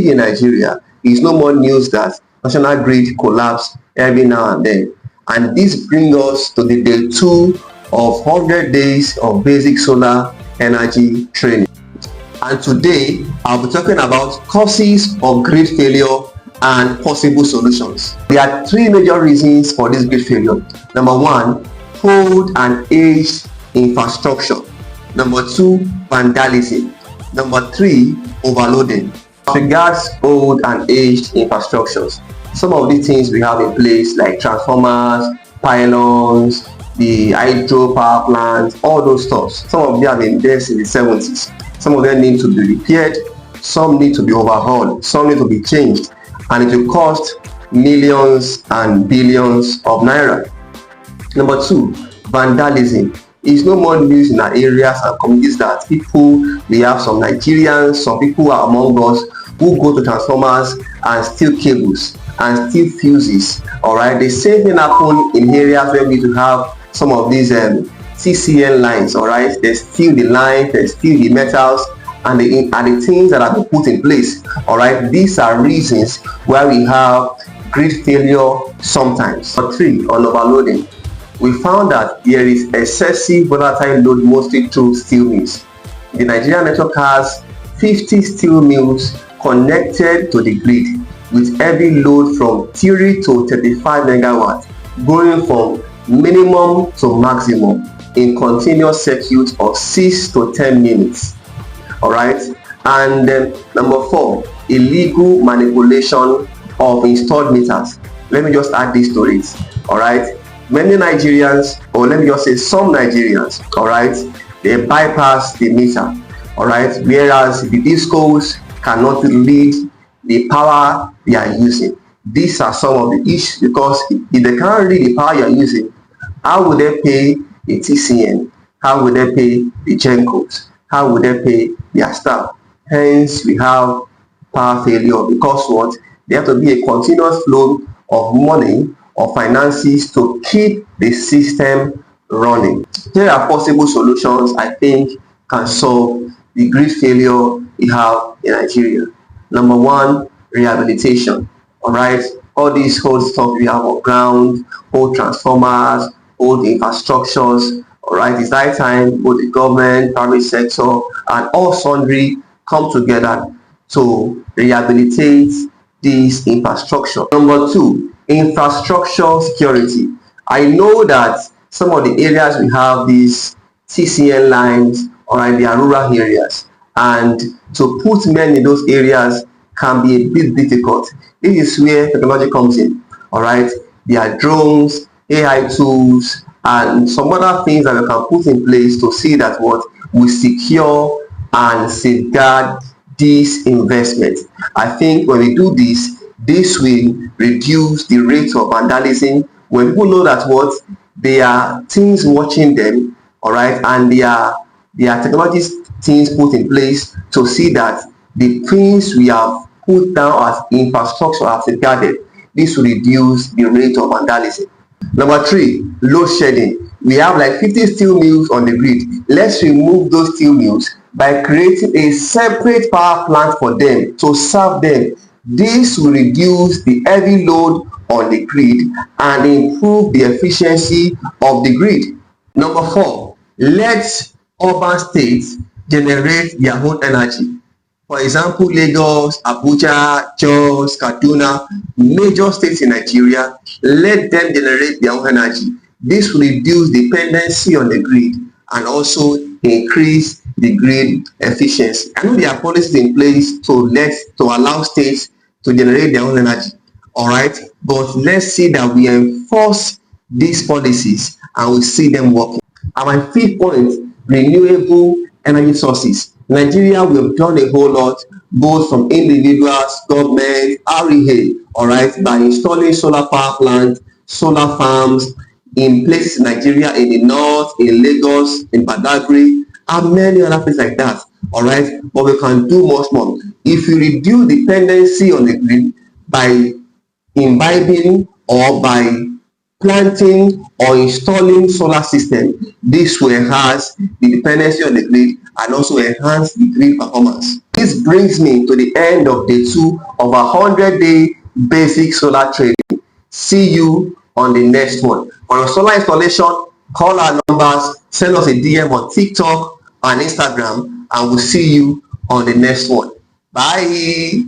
in Nigeria, it's no more news that national grid collapse every now and then. And this brings us to the day 2 of 100 days of basic solar energy training. And today I'll be talking about causes of grid failure and possible solutions. There are 3 major reasons for this grid failure. Number 1, old and aged infrastructure. Number 2, vandalism. Number 3, overloading. As regards old and aged infrastructures, some of the things we have in place like transformers, pylons, the hydro power plants, all those stuff, some of them have been there since the 70s. Some of them need to be repaired, some need to be overhauled, some need to be changed, and it will cost millions and billions of naira. Number 2, vandalism. It's no more news in our areas and communities that we have some Nigerians, some people are among us who go to transformers and steal cables and steal fuses. Alright, the same thing happen in areas where we do have some of these TCN lines. Alright, they steal the line, they steal the metals and the things that have been put in place. Alright, these are reasons why we have grid failure sometimes. Number 3, on overloading. We found that there is excessive volatile load mostly through steel mills. The Nigerian network has 50 steel mills connected to the grid with heavy load from 30 to 35 megawatts, going from minimum to maximum in continuous circuits of 6 to 10 minutes. Alright, and then number 4, illegal manipulation of installed meters. Let me just add this to it. Alright, many Nigerians, or let me just say some Nigerians, alright, they bypass the meter, alright, whereas the discos cannot read the power they are using. These are some of the issues, because if they can't read the power you are using, how will they pay the TCN? How will they pay the GenCos? How will they pay their staff? Hence, we have power failure, because what? There have to be a continuous flow of money or finances to keep the system running. There are possible solutions I think can solve the grid failure we have in Nigeria. Number 1, rehabilitation. Alright, all these old stuff we have on ground, old transformers, old infrastructures. Alright, it's that time both the government, private sector, and all sundry come together to rehabilitate this infrastructure. Number 2, infrastructure security. I know that some of the areas we have these TCN lines, alright, they are rural areas, and to put men in those areas can be a bit difficult. This is where technology comes in. Alright, there are drones, AI tools, and some other things that we can put in place to see that what we secure and safeguard this investment. I think when we do this, this will reduce the rate of vandalism. When people know that what there are things watching them, all right, and there are technology things put in place to see that the things we have put down as infrastructure are safeguarded. This will reduce the rate of vandalism. Number 3, load shedding. We have like 50 steel mills on the grid. Let's remove those steel mills by creating a separate power plant for them to serve them. This will reduce the heavy load on the grid and improve the efficiency of the grid. Number 4, let urban states generate their own energy. For example, Lagos, Abuja, Jos, Kaduna, major states in Nigeria, let them generate their own energy. This will reduce dependency on the grid and also increase the grid efficiency. I know there are policies in place to allow states to generate their own energy. Alright, but let's see that we enforce these policies and we see them working. And my 5th point, renewable energy sources. Nigeria, we have done a whole lot, both from individuals, government, REA, alright, by installing solar power plants, solar farms in places in Nigeria, in the north, in Lagos, in Badagry, and many other places like that. Alright, but we can do much more. If you reduce dependency on the grid by imbibing or by planting or installing solar system. This will enhance the dependency on the grid and also enhance the grid performance. This brings me to the end of day 2 of our 100-day basic solar training. See you on the next one. For your solar installation, call our numbers, send us a DM on TikTok and Instagram, and we'll see you on the next one. Bye.